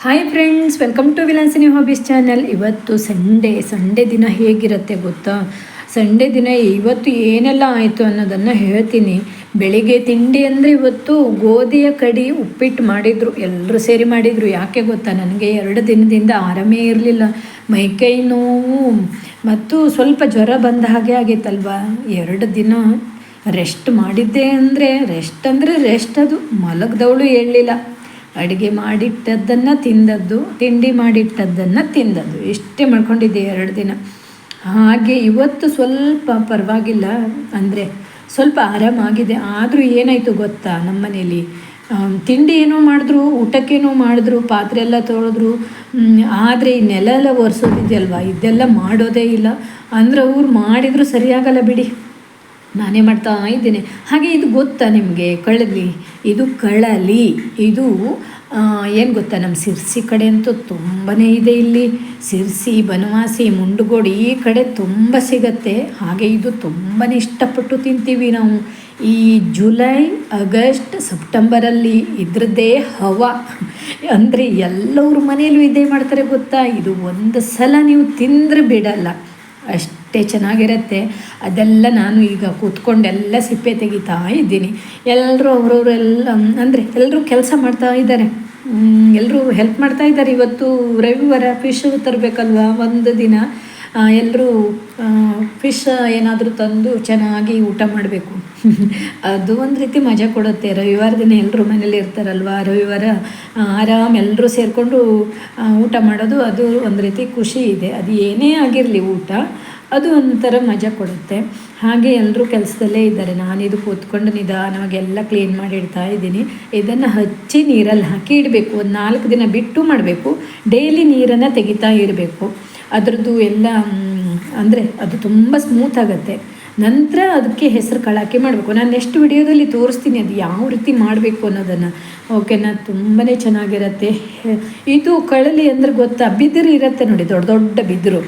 Hi friends, welcome to Vilasini hobbies channel. ಇವತ್ತು Sunday ದಿನ ಹೇಗಿರುತ್ತೆ ಗೊತ್ತಾ? ಸಂಡೇ ದಿನ ಇವತ್ತು ಏನೆಲ್ಲ ಆಯಿತು ಅನ್ನೋದನ್ನು ಹೇಳ್ತೀನಿ. ಬೆಳಿಗ್ಗೆ ತಿಂಡಿ ಅಂದರೆ ಇವತ್ತು ಗೋಧಿಯ ಕಡಿ ಉಪ್ಪಿಟ್ಟು ಮಾಡಿದರು, ಎಲ್ಲರೂ ಸೇರಿ ಮಾಡಿದರು. ಯಾಕೆ ಗೊತ್ತಾ, ನನಗೆ 2 ದಿನದಿಂದ ಆರಾಮೇ ಇರಲಿಲ್ಲ. ಮೈಕೈ ನೋವು ಮತ್ತು ಸ್ವಲ್ಪ ಜ್ವರ ಬಂದ ಹಾಗೆ ಆಗಿತ್ತಲ್ವ. 2 ದಿನ ರೆಸ್ಟ್ ಮಾಡಿದ್ದೆ ಅಂದರೆ ರೆಸ್ಟ್ ಅದು ಮಲಗ್ದವಳು ಹೇಳಲಿಲ್ಲ. ಅಡುಗೆ ಮಾಡಿಟ್ಟದ್ದನ್ನು ತಿಂದದ್ದು, ತಿಂಡಿ ಮಾಡಿಟ್ಟದ್ದನ್ನು ತಿಂದದ್ದು, ಇಷ್ಟೇ ಮಾಡ್ಕೊಂಡಿದ್ದೆ 2 ದಿನ. ಹಾಗೆ ಇವತ್ತು ಸ್ವಲ್ಪ ಪರವಾಗಿಲ್ಲ, ಅಂದರೆ ಸ್ವಲ್ಪ ಆರಾಮಾಗಿದೆ. ಆದರೂ ಏನಾಯಿತು ಗೊತ್ತಾ, ನಮ್ಮ ಮನೇಲಿ ತಿಂಡಿ ಏನೋ ಮಾಡಿದ್ರು, ಊಟಕ್ಕೇನೋ ಮಾಡಿದ್ರು, ಪಾತ್ರೆ ಎಲ್ಲ ತೊಳೆದ್ರು. ಆದರೆ ಈ ನೆಲ ಎಲ್ಲ ಒರೆಸೋದಿದೆಯಲ್ವ, ಇದೆಲ್ಲ ಮಾಡೋದೇ ಇಲ್ಲ. ಅಂದರೆ ಅವ್ರು ಮಾಡಿದರೂ ಸರಿಯಾಗಲ್ಲ ಬಿಡಿ, ನಾನೇ ಮಾಡ್ತಾ ಇದ್ದೇನೆ. ಹಾಗೆ ಇದು ಗೊತ್ತಾ ನಿಮಗೆ, ಇದು ಕಳಲಿ. ಇದು ಏನು ಗೊತ್ತಾ, ನಮ್ಮ ಸಿರ್ಸಿ ಕಡೆ ಅಂತೂ ತುಂಬಾ ಇದೆ. ಇಲ್ಲಿ ಸಿರ್ಸಿ, ಬನವಾಸಿ, ಮುಂಡಗೋಡು ಈ ಕಡೆ ತುಂಬ ಸಿಗತ್ತೆ. ಹಾಗೆ ಇದು ತುಂಬಾ ಇಷ್ಟಪಟ್ಟು ತಿಂತೀವಿ ನಾವು. ಈ ಜುಲೈ, ಆಗಸ್ಟ್, ಸೆಪ್ಟೆಂಬರಲ್ಲಿ ಇದ್ರದ್ದೇ ಹವಾ. ಅಂದರೆ ಎಲ್ಲವ್ರ ಮನೆಯಲ್ಲೂ ಇದೇ ಮಾಡ್ತಾರೆ ಗೊತ್ತಾ. ಇದು ಒಂದು ಸಲ ನೀವು ತಿಂದರೆ ಬಿಡಲ್ಲ, ಅಷ್ಟೇ ಚೆನ್ನಾಗಿರುತ್ತೆ. ಅದೆಲ್ಲ ನಾನು ಈಗ ಕೂತ್ಕೊಂಡೆಲ್ಲ ಸಿಪ್ಪೆ ತೆಗಿತಾ ಇದ್ದೀನಿ. ಎಲ್ಲರೂ ಅವರವರೆಲ್ಲ ಅಂದರೆ ಎಲ್ಲರೂ ಕೆಲಸ ಮಾಡ್ತಾ ಇದ್ದಾರೆ, ಎಲ್ಲರೂ ಹೆಲ್ಪ್ ಮಾಡ್ತಾ ಇದ್ದಾರೆ. ಇವತ್ತು ರವಿವಾರ ಫಿಶ್ ತರಬೇಕಲ್ವ, ಒಂದು ದಿನ ಎಲ್ಲರೂ ಫಿಶ್ ಏನಾದರೂ ತಂದು ಚೆನ್ನಾಗಿ ಊಟ ಮಾಡಬೇಕು. ಅದು ಒಂದು ರೀತಿ ಮಜಾ ಕೊಡುತ್ತೆ. ರವಿವಾರ ದಿನ ಎಲ್ಲರೂ ಮನೇಲಿ ಇರ್ತಾರಲ್ವ, ರವಿವಾರ ಆರಾಮ್ ಎಲ್ಲರೂ ಸೇರಿಕೊಂಡು ಊಟ ಮಾಡೋದು, ಅದು ಒಂದು ರೀತಿ ಖುಷಿ ಇದೆ. ಅದು ಏನೇ ಆಗಿರಲಿ ಊಟ, ಅದು ಒಂಥರ ಮಜಾ ಕೊಡುತ್ತೆ. ಹಾಗೆ ಎಲ್ಲರೂ ಕೆಲಸದಲ್ಲೇ ಇದ್ದಾರೆ. ನಾನಿದು ಕೂತ್ಕೊಂಡು ನಿಧಾನವಾಗಿ ಎಲ್ಲ ಕ್ಲೀನ್ ಮಾಡಿ ಇಡ್ತಾ ಇದ್ದೀನಿ. ಇದನ್ನು ಹಚ್ಚಿ ನೀರಲ್ಲಿ ಹಾಕಿ ಇಡಬೇಕು. ಒಂದು 4 ದಿನ ಬಿಟ್ಟು ಮಾಡಬೇಕು. ಡೈಲಿ ನೀರನ್ನು ತೆಗಿತಾ ಇರಬೇಕು. ಅದರದ್ದು ಎಲ್ಲ ಅಂದರೆ ಅದು ತುಂಬ ಸ್ಮೂತ್ ಆಗುತ್ತೆ. ನಂತರ ಅದಕ್ಕೆ ಹೆಸರು ಕಾಳು ಹಾಕಿ ಮಾಡಬೇಕು. ನಾನು ನೆಕ್ಸ್ಟ್ ವಿಡಿಯೋದಲ್ಲಿ ತೋರಿಸ್ತೀನಿ ಅದು ಯಾವ ರೀತಿ ಮಾಡಬೇಕು ಅನ್ನೋದನ್ನು. ಓಕೆನಾ? ತುಂಬಾ ಚೆನ್ನಾಗಿರುತ್ತೆ. ಇದು ಕಳಲಿ ಅಂದರೆ ಗೊತ್ತಾ, ಬಿದಿರು ಇರುತ್ತೆ ನೋಡಿ, ದೊಡ್ಡ ದೊಡ್ಡ ಬಿದಿರು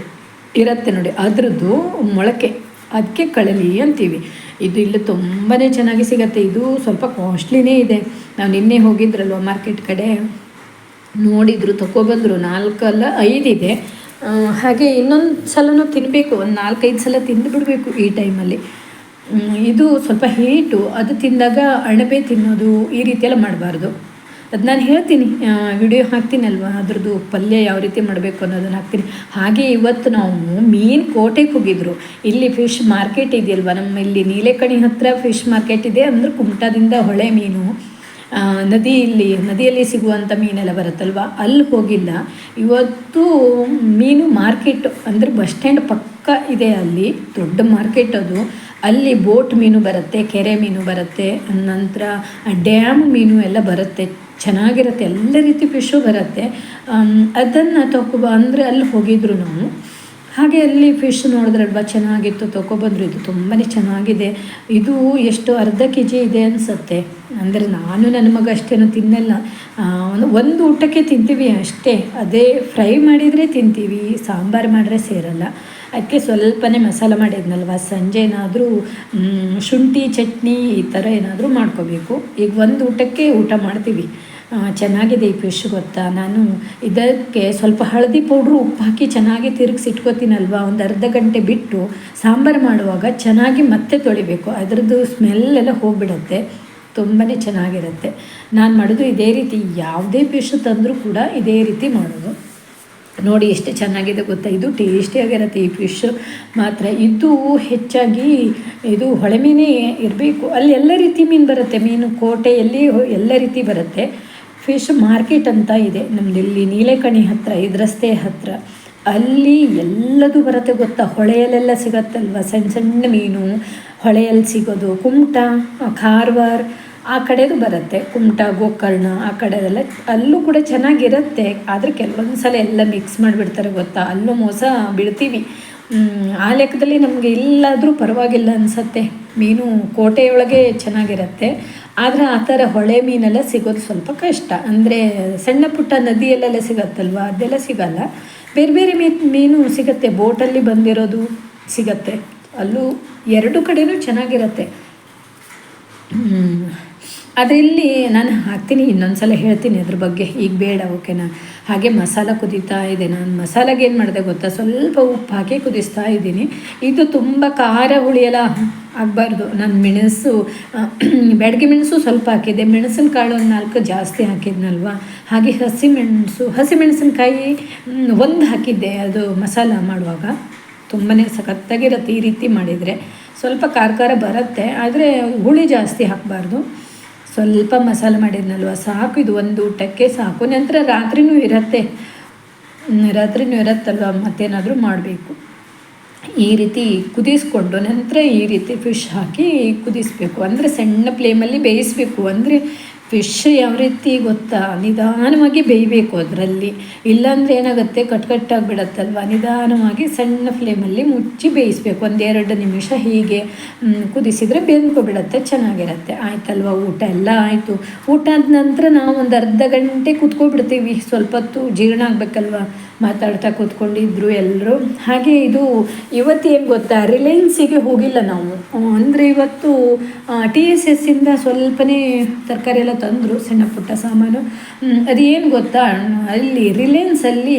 ಇರುತ್ತೆ ನೋಡಿ, ಅದರದ್ದು ಮೊಳಕೆ, ಅದಕ್ಕೆ ಕಳಲಿ ಅಂತೀವಿ. ಇದು ಇಲ್ಲಿ ತುಂಬಾ ಚೆನ್ನಾಗಿ ಸಿಗುತ್ತೆ. ಇದು ಸ್ವಲ್ಪ ಕಾಸ್ಟ್ಲಿನೇ ಇದೆ. ನಾವು ನಿನ್ನೆ ಹೋಗಿದ್ರಲ್ವ ಮಾರ್ಕೆಟ್ ಕಡೆ, ನೋಡಿದ್ರು, ತಗೊಬಂದರು. 4 ಅಲ್ಲ 5 ಇದೆ. ಹಾಗೆ ಇನ್ನೊಂದು ಸಲನೂ ತಿನ್ನಬೇಕು, ಒಂದು 4-5 ಸಲ ತಿಂದು ಬಿಡಬೇಕು ಈ ಟೈಮಲ್ಲಿ. ಇದು ಸ್ವಲ್ಪ ಹೀಟು, ಅದು ತಿಂದಾಗ ಅಣಬೆ ತಿನ್ನೋದು ಈ ರೀತಿಯೆಲ್ಲ ಮಾಡಬಾರ್ದು. ಅದು ನಾನು ಹೇಳ್ತೀನಿ, ವಿಡಿಯೋ ಹಾಕ್ತೀನಲ್ವ, ಅದ್ರದ್ದು ಪಲ್ಯ ಯಾವ ರೀತಿ ಮಾಡಬೇಕು ಅನ್ನೋದನ್ನು ಹಾಕ್ತೀನಿ. ಹಾಗೆ ಇವತ್ತು ನಾವು ಮೀನು ಕೋಟೆಗೆ ಹೋಗಿದ್ರು. ಇಲ್ಲಿ ಫಿಶ್ ಮಾರ್ಕೆಟ್ ಇದೆಯಲ್ವ, ನಮ್ಮ ಇಲ್ಲಿ ನೀಲೇಕಣಿ ಹತ್ತಿರ ಫಿಶ್ ಮಾರ್ಕೆಟ್ ಇದೆ. ಅಂದರೆ ಕುಮಟಾದಿಂದ ಹೊಳೆ ಮೀನು, ನದಿಯಲ್ಲಿ ಸಿಗುವಂಥ ಮೀನೆಲ್ಲ ಬರುತ್ತಲ್ವ, ಅಲ್ಲಿ ಹೋಗಿಲ್ಲ. ಇವತ್ತು ಮೀನು ಮಾರ್ಕೆಟ್ ಅಂದರೆ ಬಸ್ ಸ್ಟ್ಯಾಂಡ್ ಪಕ್ಕ ಇದೆ, ಅಲ್ಲಿ ದೊಡ್ಡ ಮಾರ್ಕೆಟ್ ಅದು. ಅಲ್ಲಿ ಬೋಟ್ ಮೀನು ಬರುತ್ತೆ, ಕೆರೆ ಮೀನು ಬರುತ್ತೆ, ನಂತರ ಡ್ಯಾಮ್ ಮೀನು ಎಲ್ಲ ಬರುತ್ತೆ. ಚೆನ್ನಾಗಿರುತ್ತೆ, ಎಲ್ಲ ರೀತಿ ಫಿಶ್ಶು ಬರುತ್ತೆ. ಅದನ್ನು ಅಂದರೆ ಅಲ್ಲಿ ಹೋಗಿದ್ರು ನಾವು. ಹಾಗೆ ಅಲ್ಲಿ ಫಿಶ್ ನೋಡಿದ್ರಲ್ವ, ಚೆನ್ನಾಗಿತ್ತು, ತೊಗೊಬಂದರು. ಇದು ತುಂಬಾ ಚೆನ್ನಾಗಿದೆ. ಇದು ಎಷ್ಟು ಅರ್ಧ kg ಇದೆ ಅನಿಸುತ್ತೆ. ಅಂದರೆ ನಾನು ನನ್ನ ಮಗ ಅಷ್ಟೇನು ತಿನ್ನಲ್ಲ, ಒಂದು ಊಟಕ್ಕೆ ತಿಂತೀವಿ ಅಷ್ಟೇ. ಅದೇ ಫ್ರೈ ಮಾಡಿದರೆ ತಿಂತೀವಿ, ಸಾಂಬಾರು ಮಾಡಿದ್ರೆ ಸೇರಲ್ಲ. ಅದಕ್ಕೆ ಸ್ವಲ್ಪನೇ ಮಸಾಲ ಮಾಡಿದ್ನಲ್ವ, ಸಂಜೆ ಏನಾದರೂ ಶುಂಠಿ ಚಟ್ನಿ ಈ ಥರ ಏನಾದರೂ ಮಾಡ್ಕೋಬೇಕು. ಈಗ ಒಂದು ಊಟಕ್ಕೆ ಊಟ ಮಾಡ್ತೀವಿ. ಚೆನ್ನಾಗಿದೆ ಈ ಫಿಶ್ ಗೊತ್ತಾ. ನಾನು ಇದಕ್ಕೆ ಸ್ವಲ್ಪ ಹಳದಿ ಪೌಡ್ರು, ಉಪ್ಪು ಹಾಕಿ ಚೆನ್ನಾಗಿ ತಿರುಗಿಸಿಟ್ಕೋತೀನಲ್ವ, ಒಂದು ಅರ್ಧ ಗಂಟೆ ಬಿಟ್ಟು ಸಾಂಬಾರು ಮಾಡುವಾಗ ಚೆನ್ನಾಗಿ ಮತ್ತೆ ತೊಳಿಬೇಕು. ಅದರದ್ದು ಸ್ಮೆಲ್ಲೆಲ್ಲ ಹೋಗಿಬಿಡತ್ತೆ. ತುಂಬಾ ಚೆನ್ನಾಗಿರುತ್ತೆ. ನಾನು ಮಾಡೋದು ಇದೇ ರೀತಿ, ಯಾವುದೇ ಫಿಶ್ ತಂದರೂ ಕೂಡ ಇದೇ ರೀತಿ ಮಾಡೋದು. ನೋಡಿ ಎಷ್ಟು ಚೆನ್ನಾಗಿದೆ ಗೊತ್ತಾ. ಇದು ಟೇಸ್ಟಿಯಾಗಿರುತ್ತೆ ಈ ಫಿಶ್ ಮಾತ್ರ. ಇದು ಹೆಚ್ಚಾಗಿ ಇದು ಹೊಳೆ ಮೀನೇ ಇರಬೇಕು. ಅಲ್ಲಿ ಎಲ್ಲ ರೀತಿ ಮೀನು ಬರುತ್ತೆ. ಮೀನು ಕೋಟೆಯಲ್ಲಿ ಎಲ್ಲ ರೀತಿ ಬರುತ್ತೆ. ಫಿಶ್ ಮಾರ್ಕೆಟ್ ಅಂತ ಇದೆ ನಮ್ಮದು ಇಲ್ಲಿ ನೀಲೇಕಣಿ ಹತ್ತಿರ, ಇದು ರಸ್ತೆ ಹತ್ತಿರ. ಅಲ್ಲಿ ಎಲ್ಲದೂ ಬರುತ್ತೆ ಗೊತ್ತಾ. ಹೊಳೆಯಲ್ಲೆಲ್ಲ ಸಿಗತ್ತಲ್ವ ಸಣ್ಣ ಸಣ್ಣ ಮೀನು, ಹೊಳೆಯಲ್ಲಿ ಸಿಗೋದು. ಕುಮಟಾ, ಕಾರವಾರ ಆ ಕಡೆದು ಬರುತ್ತೆ. ಕುಮಟಾ, ಗೋಕರ್ಣ ಆ ಕಡೆದೆಲ್ಲ, ಅಲ್ಲೂ ಕೂಡ ಚೆನ್ನಾಗಿರುತ್ತೆ. ಆದರೆ ಕೆಲವೊಂದು ಸಲ ಎಲ್ಲ ಮಿಕ್ಸ್ ಮಾಡಿಬಿಡ್ತಾರೆ ಗೊತ್ತಾ, ಅಲ್ಲೂ ಮೋಸ ಬೀಳ್ತೀವಿ. ಆ ಲೆಕ್ಕದಲ್ಲಿ ನಮಗೆ ಇಲ್ಲಾದರೂ ಪರವಾಗಿಲ್ಲ ಅನಿಸತ್ತೆ. ಮೀನು ಕೋಟೆಯೊಳಗೆ ಚೆನ್ನಾಗಿರುತ್ತೆ. ಆದರೆ ಆ ಥರ ಹೊಳೆ ಮೀನೆಲ್ಲ ಸಿಗೋದು ಸ್ವಲ್ಪ ಕಷ್ಟ. ಅಂದರೆ ಸಣ್ಣ ಪುಟ್ಟ ನದಿಯಲ್ಲೆಲ್ಲ ಸಿಗತ್ತಲ್ವ, ಅದೆಲ್ಲ ಸಿಗಲ್ಲ. ಬೇರೆ ಬೇರೆ ಮೀನು ಸಿಗುತ್ತೆ, ಬೋಟಲ್ಲಿ ಬಂದಿರೋದು ಸಿಗತ್ತೆ. ಅಲ್ಲೂ 2 ಕಡೆಯೂ ಚೆನ್ನಾಗಿರುತ್ತೆ. ಅದರಲ್ಲಿ ನಾನು ಹಾಕ್ತೀನಿ, ಇನ್ನೊಂದು ಸಲ ಹೇಳ್ತೀನಿ ಅದ್ರ ಬಗ್ಗೆ, ಈಗ ಬೇಡ ಓಕೆನಾ. ಹಾಗೆ ಮಸಾಲ ಕುದೀತಾ ಇದೆ. ನಾನು ಮಸಾಲಾಗೆ ಏನು ಮಾಡಿದೆ ಗೊತ್ತಾ, ಸ್ವಲ್ಪ ಉಪ್ಪು ಹಾಕಿ ಕುದಿಸ್ತಾ ಇದ್ದೀನಿ. ಇದು ತುಂಬ ಖಾರ ಹುಳಿಯೆಲ್ಲ ಆಗಬಾರ್ದು. ನಾನು ಮೆಣಸು ಬ್ಯಾಡಗಿ ಮೆಣಸು ಸ್ವಲ್ಪ ಹಾಕಿದ್ದೆ, ಮೆಣಸಿನಕಾಳು ಒಂದು 4 ಜಾಸ್ತಿ ಹಾಕಿದ್ನಲ್ವ. ಹಾಗೆ ಹಸಿಮೆಣಸಿನ್ಕಾಯಿ ಒಂದು ಹಾಕಿದ್ದೆ. ಅದು ಮಸಾಲ ಮಾಡುವಾಗ ತುಂಬಾ ಸಖತ್ತಾಗಿರುತ್ತೆ. ಈ ರೀತಿ ಮಾಡಿದರೆ ಸ್ವಲ್ಪ ಖಾರ ಬರುತ್ತೆ, ಆದರೆ ಹುಳಿ ಜಾಸ್ತಿ ಹಾಕಬಾರ್ದು. ಸ್ವಲ್ಪ ಮಸಾಲೆ ಮಾಡಿದ್ನಲ್ವ ಸಾಕು, ಇದು ಒಂದು ಊಟಕ್ಕೆ ಸಾಕು. ನಂತರ ರಾತ್ರಿನೂ ಇರುತ್ತಲ್ವ, ಮತ್ತೇನಾದರೂ ಮಾಡಬೇಕು. ಈ ರೀತಿ ಕುದಿಸ್ಕೊಂಡು ನಂತರ ಈ ರೀತಿ ಫಿಶ್ ಹಾಕಿ ಕುದಿಸಬೇಕು. ಅಂದರೆ ಸಣ್ಣ ಫ್ಲೇಮಲ್ಲಿ ಬೇಯಿಸಬೇಕು. ಅಂದರೆ ಫಿಶ್ ಯಾವ ರೀತಿ ಗೊತ್ತಾ, ನಿಧಾನವಾಗಿ ಬೇಯಬೇಕು ಅದರಲ್ಲಿ. ಇಲ್ಲಾಂದರೆ ಏನಾಗುತ್ತೆ, ಕಟ್ಟಾಗಿಬಿಡತ್ತಲ್ವ. ನಿಧಾನವಾಗಿ ಸಣ್ಣ ಫ್ಲೇಮಲ್ಲಿ ಮುಚ್ಚಿ ಬೇಯಿಸಬೇಕು. 1-2 ನಿಮಿಷ ಹೀಗೆ ಕುದಿಸಿದರೆ ಬೆಂದ್ಕೊಬಿಡತ್ತೆ, ಚೆನ್ನಾಗಿರುತ್ತೆ. ಆಯ್ತಲ್ವ, ಊಟ ಎಲ್ಲ ಆಯಿತು. ಊಟ ಆದ ನಂತರ ನಾವು ಒಂದು ಅರ್ಧ ಗಂಟೆ ಕೂತ್ಕೊಬಿಡ್ತೀವಿ. ಸ್ವಲ್ಪ ಹೊತ್ತು ಜೀರ್ಣ ಆಗಬೇಕಲ್ವ, ಮಾತಾಡ್ತಾ ಕೂತ್ಕೊಂಡಿದ್ರು ಎಲ್ಲರೂ. ಹಾಗೆ ಇದು ಇವತ್ತು ಏನು ಗೊತ್ತಾ, ರಿಲಯನ್ಸಿಗೆ ಹೋಗಿಲ್ಲ ನಾವು. ಅಂದರೆ ಇವತ್ತು TSS ಇಂದ ಸ್ವಲ್ಪನೇ ತರಕಾರಿ ಎಲ್ಲ ತಂದರು, ಸಣ್ಣ ಪುಟ್ಟ ಸಾಮಾನು. ಅದೇನು ಗೊತ್ತಾ, ಅಲ್ಲಿ ರಿಲಯನ್ಸಲ್ಲಿ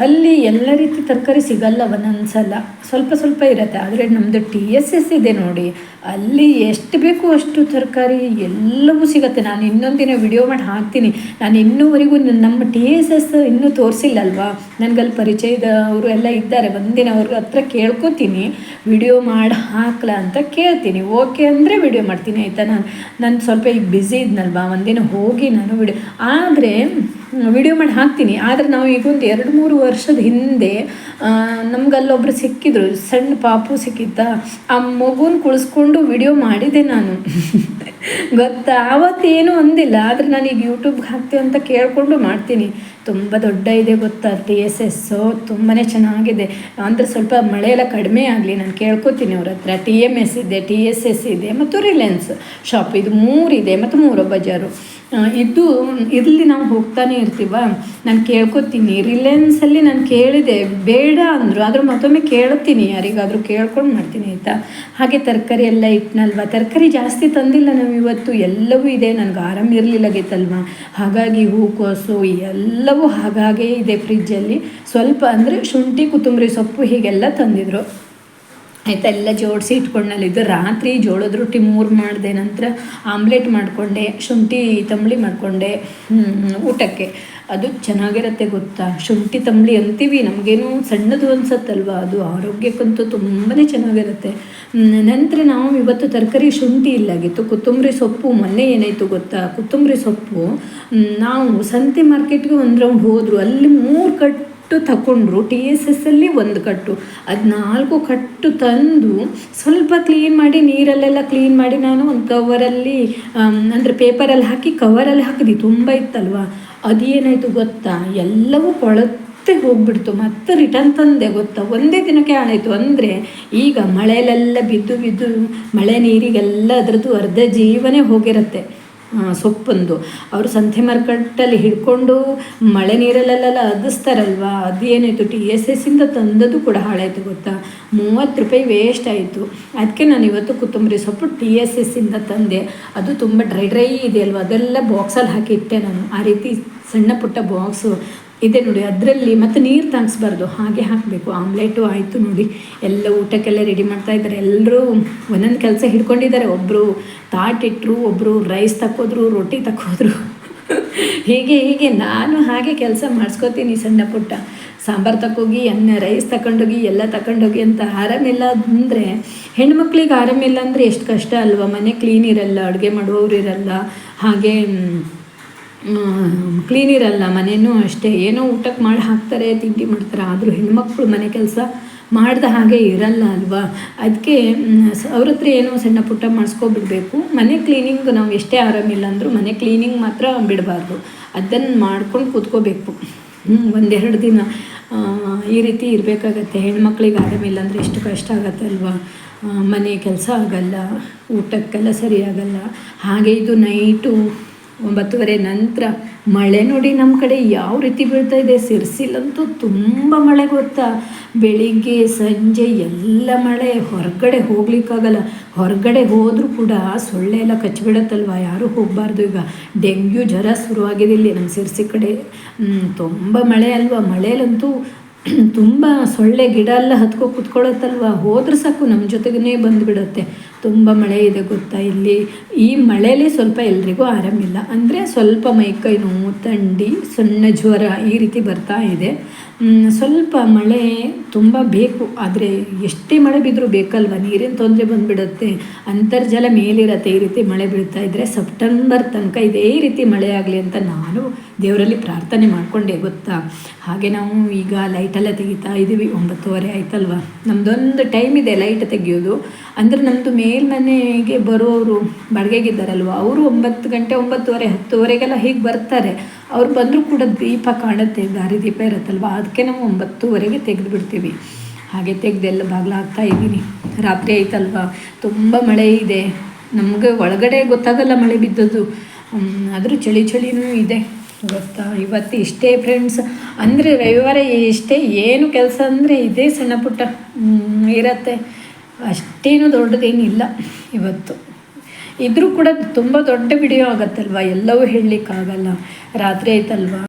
ಅಲ್ಲಿ ಎಲ್ಲ ರೀತಿ ತರಕಾರಿ ಸಿಗಲ್ಲ. ಒಂದೊಂದು ಸಲ ಸ್ವಲ್ಪ ಇರುತ್ತೆ. ಆದರೆ ನಮ್ಮದು TSS ಇದೆ ನೋಡಿ, ಅಲ್ಲಿ ಎಷ್ಟು ಬೇಕು ಅಷ್ಟು ತರಕಾರಿ ಎಲ್ಲವೂ ಸಿಗುತ್ತೆ. ನಾನು ಇನ್ನೊಂದಿನ ವಿಡಿಯೋ ಮಾಡಿ ಹಾಕ್ತೀನಿ. ನಾನು ಇನ್ನೂವರೆಗೂ ನಮ್ಮ TSS ಇನ್ನೂ ತೋರಿಸಿಲ್ಲಲ್ವಾ. ನನಗಲ್ಲಿ ಪರಿಚಯದವರು ಎಲ್ಲ ಇದ್ದಾರೆ. ಒಂದಿನ ಅವ್ರ ಹತ್ರ ಕೇಳ್ಕೊತೀನಿ, ವಿಡಿಯೋ ಮಾಡಿ ಹಾಕ್ಲಾ ಅಂತ ಕೇಳ್ತೀನಿ. ಓಕೆ ಅಂದರೆ ವಿಡಿಯೋ ಮಾಡ್ತೀನಿ, ಆಯಿತಾ. ನಾನು ಸ್ವಲ್ಪ ಈಗ ಬ್ಯುಸಿ ಇದ್ನಲ್ವಾ, ಒಂದಿನ ಹೋಗಿ ನಾನು ವಿಡಿಯೋ ಮಾಡಿ ಹಾಕ್ತೀನಿ. ಆದರೆ ನಾವು ಈಗ ಒಂದು 2-3 ವರ್ಷದ ಹಿಂದೆ ನಮ್ಗಲ್ಲೊಬ್ರು ಸಿಕ್ಕಿದ್ರು, ಸಣ್ಣ ಪಾಪು ಸಿಕ್ಕಿತ್ತಾ. ಆ ಮಗುನ ಕುಳಿಸ್ಕೊಂಡು ವಿಡಿಯೋ ಮಾಡಿದೆ ನಾನು ಗೊತ್ತಾ. ಆವತ್ತೇನೂ ಅಂದಿಲ್ಲ, ಆದರೆ ನಾನೀಗ ಯೂಟ್ಯೂಬ್ಗೆ ಹಾಕ್ತೀವಿ ಅಂತ ಕೇಳಿಕೊಂಡು ಮಾಡ್ತೀನಿ. ತುಂಬ ದೊಡ್ಡ ಇದೆ ಗೊತ್ತಾ TSS, ತುಂಬಾ ಚೆನ್ನಾಗಿದೆ. ಅಂದರೆ ಸ್ವಲ್ಪ ಮಳೆಯೆಲ್ಲ ಕಡಿಮೆ ಆಗಲಿ ನಾನು ಕೇಳ್ಕೊತೀನಿ ಅವ್ರ ಹತ್ರ. TMS ಇದೆ, TSS ಇದೆ ಮತ್ತು ರಿಲಯನ್ಸ್ ಶಾಪ್, ಇದು 3 ಇದೆ ಮತ್ತು 3 ಬಜಾರು. ಇಲ್ಲಿ ನಾವು ಹೋಗ್ತಾನೆ ಇರ್ತೀವ. ನಾನು ಕೇಳ್ಕೊತೀನಿ. ರಿಲಯನ್ಸಲ್ಲಿ ನಾನು ಕೇಳಿದೆ, ಬೇಡ ಅಂದರು. ಆದರೂ ಮತ್ತೊಮ್ಮೆ ಕೇಳ್ತೀನಿ, ಯಾರಿಗಾದರೂ ಕೇಳ್ಕೊಂಡು ಮಾಡ್ತೀನಿ, ಆಯಿತಾ. ಹಾಗೆ ತರಕಾರಿ ಎಲ್ಲ ಇಟ್ನಲ್ವ, ತರಕಾರಿ ಜಾಸ್ತಿ ತಂದಿಲ್ಲ ನಾವು ಇವತ್ತು. ಎಲ್ಲವೂ ಇದೆ, ನನಗೆ ಆರಾಮ ಇರಲಿಲ್ಲಾಗಿತ್ತಲ್ವ. ಹಾಗಾಗಿ ಹೂಕೋಸು ಎಲ್ಲವೂ ಹಾಗಾಗೇ ಇದೆ ಫ್ರಿಜ್ಜಲ್ಲಿ. ಸ್ವಲ್ಪ ಅಂದರೆ ಶುಂಠಿ, ಕೊತ್ತಂಬರಿ ಸೊಪ್ಪು ಹೀಗೆಲ್ಲ ತಂದಿದ್ರು, ಆಯಿತಾ. ಎಲ್ಲ ಜೋಡಿಸಿ ಇಟ್ಕೊಂಡಲ್ಲಿದ್ದು. ರಾತ್ರಿ ಜೋಳದ ರೊಟ್ಟಿ 3 ಮಾಡಿದೆ. ನಂತರ ಆಮ್ಲೆಟ್ ಮಾಡಿಕೊಂಡೆ, ಶುಂಠಿ ತಂಬಳಿ ಮಾಡಿಕೊಂಡೆ ಊಟಕ್ಕೆ. ಅದು ಚೆನ್ನಾಗಿರುತ್ತೆ ಗೊತ್ತಾ. ಶುಂಠಿ ತಂಬಳಿ ಅಂತೀವಿ, ನಮಗೇನು ಸಣ್ಣದು ಅನ್ಸತ್ತಲ್ವ, ಅದು ಆರೋಗ್ಯಕ್ಕಂತೂ ತುಂಬಾ ಚೆನ್ನಾಗಿರುತ್ತೆ. ನಂತರ ನಾವು ಇವತ್ತು ತರಕಾರಿ ಶುಂಠಿ ಇಲ್ಲಾಗಿತ್ತು. ಕೊತ್ತಂಬರಿ ಸೊಪ್ಪು ಮೊನ್ನೆ ಏನಾಯಿತು ಗೊತ್ತಾ, ಕೊತ್ತಂಬರಿ ಸೊಪ್ಪು ನಾವು ಸಂತೆ ಮಾರ್ಕೆಟ್ಗೆ ಒಂದು ರೌಂಡ್ ಹೋದರು. ಅಲ್ಲಿ 3 ಕಟ್ಟು ತಗೊಂಡ್ರು. TSSಲ್ಲಿ 1 ಕಟ್ಟು, ಅದು 4 ಕಟ್ಟು ತಂದು ಸ್ವಲ್ಪ ಕ್ಲೀನ್ ಮಾಡಿ, ನೀರಲ್ಲೆಲ್ಲ ಕ್ಲೀನ್ ಮಾಡಿ ನಾನು ಒಂದು ಕವರಲ್ಲಿ ಅಂದರೆ ಪೇಪರಲ್ಲಿ ಹಾಕಿ ಕವರಲ್ಲಿ ಹಾಕಿದ್ವಿ. ತುಂಬ ಇತ್ತಲ್ವ. ಅದೇನಾಯಿತು ಗೊತ್ತಾ, ಎಲ್ಲವೂ ಕೊಳತೆ ಹೋಗ್ಬಿಡ್ತು. ಮತ್ತೆ ರಿಟರ್ನ್ ತಂದೆ ಗೊತ್ತಾ, ಒಂದೇ ದಿನಕ್ಕೆ ಆಯಿತು. ಅಂದರೆ ಈಗ ಮಳೆಯಲ್ಲೆಲ್ಲ ಬಿದ್ದು ಮಳೆ ನೀರಿಗೆಲ್ಲ ಅದರದ್ದು ಅರ್ಧ ಜೀವನೇ ಹೋಗಿರುತ್ತೆ ಸೊಪ್ಪಂದು. ಅವರು ಸಂತೆ ಮಾರ್ಕೆಟಲ್ಲಿ ಹಿಡ್ಕೊಂಡು ಮಳೆ ನೀರಲ್ಲೆಲ್ಲ ಅದಿಸ್ತಾರಲ್ವ. ಅದೇನಾಯಿತು, TSS ಇಂದ ತಂದದ್ದು ಕೂಡ ಹಾಳಾಯಿತು ಗೊತ್ತಾ. 30 ರೂಪಾಯಿ ವೇಸ್ಟ್ ಆಯಿತು. ಅದಕ್ಕೆ ನಾನು ಇವತ್ತು ಕೊತ್ತಂಬರಿ ಸೊಪ್ಪು TSS ಇಂದ ತಂದೆ. ಅದು ತುಂಬ ಡ್ರೈ ಇದೆ ಅಲ್ವ, ಅದೆಲ್ಲ ಬಾಕ್ಸಲ್ಲಿ ಹಾಕಿಟ್ಟೆ ನಾನು. ಆ ರೀತಿ ಸಣ್ಣ ಪುಟ್ಟ ಬಾಕ್ಸು ಇದೆ ನೋಡಿ, ಅದರಲ್ಲಿ ಮತ್ತು ನೀರು ತಾಗಿಸ್ಬಾರ್ದು, ಹಾಗೆ ಹಾಕಬೇಕು. ಆಮ್ಲೆಟು ಆಯಿತು ನೋಡಿ. ಎಲ್ಲ ಊಟಕ್ಕೆಲ್ಲ ರೆಡಿ ಮಾಡ್ತಾಯಿದ್ದಾರೆ. ಎಲ್ಲರೂ ಒಂದೊಂದು ಕೆಲಸ ಹಿಡ್ಕೊಂಡಿದ್ದಾರೆ. ಒಬ್ಬರು ತಾಟಿಟ್ರು, ಒಬ್ಬರು ರೈಸ್ ತಕ್ಕೋದ್ರು, ರೊಟ್ಟಿ ತಕ್ಕೋದ್ರು. ಹೀಗೆ ನಾನು ಹಾಗೆ ಕೆಲಸ ಮಾಡಿಸ್ಕೋತೀನಿ. ಸಣ್ಣ ಪುಟ್ಟ ಸಾಂಬಾರು ತಕ್ಕೋಗಿ, ರೈಸ್ ತಗೊಂಡೋಗಿ, ಎಲ್ಲ ತಗೊಂಡೋಗಿ ಅಂತ. ಆರಾಮಿಲ್ಲ ಅಂದರೆ ಹೆಣ್ಮಕ್ಳಿಗೆ ಆರಾಮಿಲ್ಲ ಅಂದರೆ ಎಷ್ಟು ಕಷ್ಟ ಅಲ್ವ. ಮನೆ ಕ್ಲೀನ್ ಇರಲ್ಲ, ಅಡುಗೆ ಮಾಡುವವರು ಇರಲ್ಲ, ಹಾಗೆ ಕ್ಲೀನ್ ಇರಲ್ಲ. ಮನೆಯೂ ಅಷ್ಟೇ, ಏನೋ ಊಟಕ್ಕೆ ಮಾಡಿ ಹಾಕ್ತಾರೆ, ತಿಂಡಿ ಮಾಡ್ತಾರೆ. ಆದರೂ ಹೆಣ್ಮಕ್ಳು ಮನೆ ಕೆಲಸ ಮಾಡ್ದ ಹಾಗೆ ಇರಲ್ಲ ಅಲ್ವಾ. ಅದಕ್ಕೆ ಅವ್ರ ಹತ್ರ ಏನೋ ಸಣ್ಣ ಪುಟ್ಟ ಮಾಡಿಸ್ಕೊಬಿಡ್ಬೇಕು. ಮನೆ ಕ್ಲೀನಿಂಗ್ ನಾವು ಎಷ್ಟೇ ಆರಾಮಿಲ್ಲ ಅಂದರೂ ಮನೆ ಕ್ಲೀನಿಂಗ್ ಮಾತ್ರ ಬಿಡಬಾರ್ದು. ಅದನ್ನು ಮಾಡ್ಕೊಂಡು ಕೂತ್ಕೋಬೇಕು 1-2 ದಿನ. ಈ ರೀತಿ ಇರಬೇಕಾಗತ್ತೆ. ಹೆಣ್ಮಕ್ಳಿಗೆ ಆರಾಮಿಲ್ಲ ಅಂದರೆ ಎಷ್ಟು ಕಷ್ಟ ಆಗುತ್ತೆ ಅಲ್ವಾ. ಮನೆ ಕೆಲಸ ಆಗಲ್ಲ, ಊಟಕ್ಕೆಲ್ಲ ಸರಿಯಾಗಲ್ಲ. ಹಾಗೆ ಇದು ನೈಟು 9:30 ನಂತರ ಮಳೆ ನೋಡಿ ನಮ್ಮ ಕಡೆ ಯಾವ ರೀತಿ ಬೀಳ್ತಾ ಇದೆ. ಸಿರ್ಸಿಲಂತೂ ತುಂಬ ಮಳೆ ಗೊತ್ತಾ, ಬೆಳಿಗ್ಗೆ ಸಂಜೆ ಎಲ್ಲ ಮಳೆ. ಹೊರಗಡೆ ಹೋಗ್ಲಿಕ್ಕಾಗಲ್ಲ, ಹೊರಗಡೆ ಹೋದರೂ ಕೂಡ ಸೊಳ್ಳೆ ಎಲ್ಲ ಕಚ್ಚಿಬಿಡತ್ತಲ್ವ, ಯಾರೂ ಹೋಗಬಾರ್ದು. ಈಗ ಡೆಂಗ್ಯೂ ಜ್ವರ ಶುರುವಾಗಿದೆ ಇಲ್ಲಿ ನಮ್ಮ ಸಿರ್ಸಿ ಕಡೆ. ತುಂಬ ಮಳೆ ಅಲ್ವಾ, ಮಳೆಯಲ್ಲಂತೂ ತುಂಬ ಸೊಳ್ಳೆ ಗಿಡ ಎಲ್ಲ ಹತ್ಕೊ ಕೂತ್ಕೊಳ್ಳುತ್ತಲ್ವ, ಹೋದ್ರೆ ಸಾಕು ನಮ್ಮ ಜೊತೆಗೇ ಬಂದುಬಿಡುತ್ತೆ. ತುಂಬ ಮಳೆ ಇದೆ ಗೊತ್ತಾ ಇಲ್ಲಿ. ಈ ಮಳೆಯಲ್ಲಿ ಸ್ವಲ್ಪ ಎಲ್ರಿಗೂ ಆರಾಮಿಲ್ಲ, ಅಂದರೆ ಸ್ವಲ್ಪ ಮೈಕೈ ನೋವು, ಥಂಡಿ, ಸಣ್ಣ ಜ್ವರ ಈ ರೀತಿ ಬರ್ತಾ ಇದೆ. ಸ್ವಲ್ಪ ಮಳೆ ತುಂಬ ಬೇಕು, ಆದರೆ ಎಷ್ಟೇ ಮಳೆ ಬಿದ್ದರೂ ಬೇಕಲ್ವ, ನೀರಿನ ತೊಂದರೆ ಬಂದುಬಿಡುತ್ತೆ, ಅಂತರ್ಜಲ ಮೇಲಿರತ್ತೆ. ಈ ರೀತಿ ಮಳೆ ಬೀಳ್ತಾ ಇದ್ದರೆ ಸೆಪ್ಟೆಂಬರ್ ತನಕ ಇದೇ ರೀತಿ ಮಳೆ ಆಗಲಿ ಅಂತ ನಾನು ದೇವರಲ್ಲಿ ಪ್ರಾರ್ಥನೆ ಮಾಡಿಕೊಂಡೆ ಗೊತ್ತಾ. ಹಾಗೆ ನಾವು ಈಗ ಲೈಟೆಲ್ಲ ತೆಗಿತಾ ಇದ್ದೀವಿ. 9:30 ಆಯ್ತಲ್ವ, ನಮ್ಮದೊಂದು ಟೈಮ್ ಇದೆ ಲೈಟ್ ತೆಗಿಯೋದು. ಅಂದರೆ ನಮ್ಮದು ಮೇಲ್ಮನೆಗೆ ಬರೋರು ಬಾಡಿಗೆಗಿದ್ದಾರಲ್ವ, ಅವರು 9 ಗಂಟೆ 9:30 10:00 ಹೀಗೆ ಬರ್ತಾರೆ. ಅವ್ರು ಬಂದರೂ ಕೂಡ ದೀಪ ಕಾಣುತ್ತೆ, ದಾರಿ ದೀಪ ಇರುತ್ತಲ್ವ, ಅದಕ್ಕೆ ನಾವು 9:30 ತೆಗೆದು ಬಿಡ್ತೀವಿ. ಹಾಗೆ ತೆಗೆದೆಲ್ಲ ಬಾಗಿಲು ಹಾಕ್ತಾ ಇದ್ದೀನಿ. ರಾತ್ರಿ ಆಯ್ತಲ್ವ, ತುಂಬ ಮಳೆ ಇದೆ, ನಮಗೆ ಒಳಗಡೆ ಗೊತ್ತಾಗಲ್ಲ ಮಳೆ ಬಿದ್ದದ್ದು, ಆದರೂ ಚಳಿನೂ ಇದೆ ಗೊತ್ತಾ. ಇವತ್ತು ಇಷ್ಟೇ ಫ್ರೆಂಡ್ಸ್, ಅಂದರೆ ರವಿವಾರ ಇಷ್ಟೇ, ಏನು ಕೆಲಸ ಅಂದರೆ ಇದೇ ಸಣ್ಣ ಪುಟ್ಟ ಇರತ್ತೆ, ಅಷ್ಟೇನು ದೊಡ್ಡದೇನಿಲ್ಲ ಇವತ್ತು. ಇದ್ರೂ ಕೂಡ ತುಂಬ ದೊಡ್ಡ ವಿಡಿಯೋ ಆಗುತ್ತಲ್ವ, ಎಲ್ಲವೂ ಹೇಳಲಿಕ್ಕಾಗಲ್ಲ. ರಾತ್ರಿ ಆಯ್ತಲ್ವ.